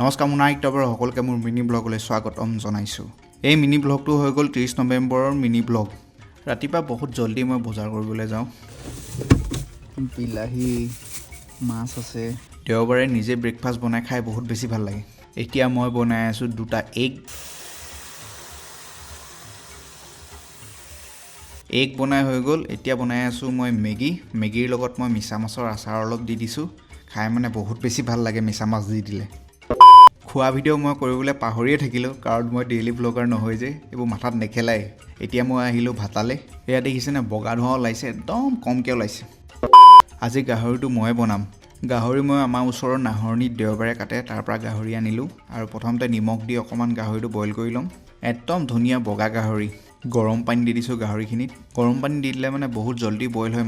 নমস্কাৰ মোৰ নাইক টবৰ সকলোকে মোৰ মিনি ব্লগলৈ স্বাগতম জনাইছোঁ। এই মিনি ব্লগটো হৈ গ'ল 30 নৱেম্বৰৰ মিনি ব্লগ। ৰাতিপুৱা বহুত জলদি মই বজাৰ কৰিবলৈ যাওঁ। বিলাহী মাছ আছে। দেওবাৰে নিজে ব্ৰেকফাষ্ট বনাই খাই বহুত বেছি ভাল লাগে। এতিয়া মই বনাই আছোঁ দুটা এগ বনাই হৈ গ'ল। এতিয়া বনাই আছোঁ মই মেগীৰ লগত মই মিছা মাছৰ আচাৰ অলপ দি দিছোঁ। খাই মানে বহুত বেছি ভাল লাগে মিছা মাছ দি দিলে। খোৱা ভিডিঅ' মই কৰিবলৈ পাহৰিয়ে থাকিলোঁ, কাৰণ মই ডেইলি ব্লগাৰ নহয় যে এইবোৰ মাথাত নেখেলাই। এতিয়া মই আহিলোঁ ভাতালে। এয়া দেখিছেনে বগা ধোঁৱা ওলাইছে, একদম কমকৈ ওলাইছে। আজি গাহৰিটো ময়ে বনাম। গাহৰি মই আমাৰ ওচৰৰ নাহৰণিত দেওবাৰে কাটে, তাৰ পৰা গাহৰি আনিলোঁ আৰু প্ৰথমতে নিমখ দি অকণমান গাহৰিটো বইল কৰি ল'ম। একদম ধুনীয়া বগা গাহৰি। গৰম পানী দি দিছোঁ গাহৰিখিনিত। গৰম পানী দি দিলে মানে বহুত জলদি বইল হয়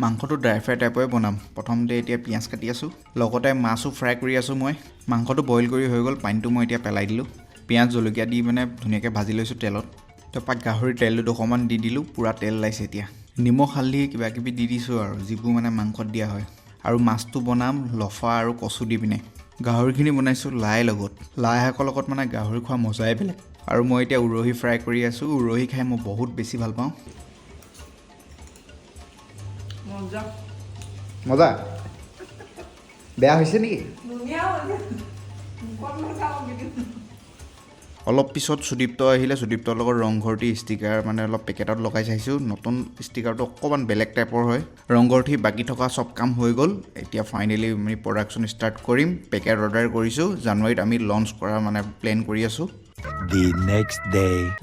মাংসটো ড্ৰাই ফ্ৰাই টাইপৰে বনাম। প্ৰথমতে এতিয়া পিঁয়াজ কাটি আছোঁ, লগতে মাছো ফ্ৰাই কৰি আছোঁ মই। মাংসটো বইল কৰি হৈ গ'ল, পানীটো মই এতিয়া পেলাই দিলোঁ। পিঁয়াজ জলকীয়া দি মানে ধুনীয়াকৈ ভাজি লৈছোঁ তেলত। তাৰপৰা গাহৰিৰ তেলটো অকণমান দি দিলোঁ, পূৰা তেল ওলাইছে এতিয়া। নিমখ হালধি কিবা কিবি দি দিছোঁ আৰু যিবোৰ মানে মাংসত দিয়া হয়। আৰু মাছটো বনাম লফা আৰু কচু দি পিনে। গাহৰিখিনি বনাইছোঁ লাই লগত। লাই শাকৰ লগত মানে গাহৰি খোৱা মজাই বেলেগ। আৰু মই এতিয়া উৰহি ফ্ৰাই কৰি আছোঁ। উৰহি খাই মই বহুত বেছি ভাল পাওঁ। মজা বেয়া হৈছে নেকি? অলপ পিছত সুদীপ্ত আহিলে। সুদীপ্তৰ লগত ৰংঘৰটি ষ্টিকাৰ মানে অলপ পেকেটত লগাই চাইছোঁ। নতুন ষ্টিকাৰটো অকণমান বেলেগ টাইপৰ হয়। ৰংঘৰটি বাকী থকা চব কাম হৈ গ'ল। এতিয়া ফাইনেলি আমি প্ৰডাকশ্যন ষ্টাৰ্ট কৰিম। পেকেট অৰ্ডাৰ কৰিছোঁ। জানুৱাৰীত আমি লঞ্চ কৰা মানে প্লেন কৰি আছোঁ।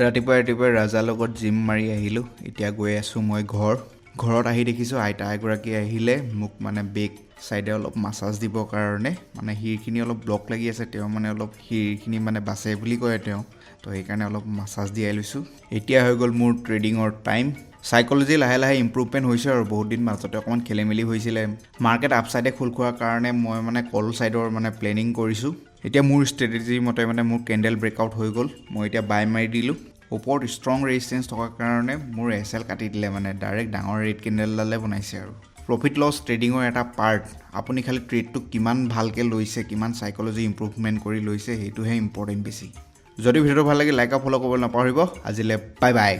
ৰাতিপুৱাই ৰাজাৰ লগত জিম মাৰি আহিলোঁ। এতিয়া গৈ আছোঁ মই ঘৰত আহি দেখিছোঁ আইতা এগৰাকী আহিলে মোক মানে বেক চাইডে অলপ মাছাজ দিবৰ কাৰণে। মানে শিৰখিনি অলপ ব্লক লাগি আছে, তেওঁ মানে অলপ শিৰখিনি মানে বাচে বুলি কয় তেওঁ, তো সেইকাৰণে অলপ মাছাজ দিয়াই লৈছোঁ। এতিয়া হৈ গ'ল মোৰ ট্ৰেডিঙৰ টাইম। চাইক'লজি লাহে লাহে ইম্প্ৰুভমেণ্ট হৈছে আৰু বহুত দিন মাজতে অকণমান খেলিমেলি হৈছিলে। মাৰ্কেট আপছাইডে খোল খোৱাৰ কাৰণে মই মানে কল ছাইডৰ মানে প্লেনিং কৰিছোঁ। এতিয়া মোৰ ষ্ট্ৰেটেজি মতে মানে মোৰ কেণ্ডেল ব্ৰেকআউট হৈ গ'ল। মই এতিয়া বাই মাৰি দিলোঁ। ওপৰত ষ্ট্ৰং ৰেজিষ্টেঞ্চ থকাৰ কাৰণে মোৰ SL কাটি দিলে, মানে ডাইৰেক্ট ডাঙৰ ৰেড কেণ্ডেলডালে বনাইছে আৰু। প্ৰফিট লছ ট্ৰেডিঙৰ এটা পাৰ্ট। আপুনি খালি ট্ৰেডটো কিমান ভালকৈ লৈছে, কিমান চাইক'লজি ইম্প্ৰুভমেণ্ট কৰি লৈছে, সেইটোহে ইম্পৰ্টেণ্ট বেছি। যদি ভিডিঅ'টো ভাল লাগে লাইক আৰু ফ'ল' কৰিবলৈ নাপাহৰিব। আজিলৈ বাই বাই।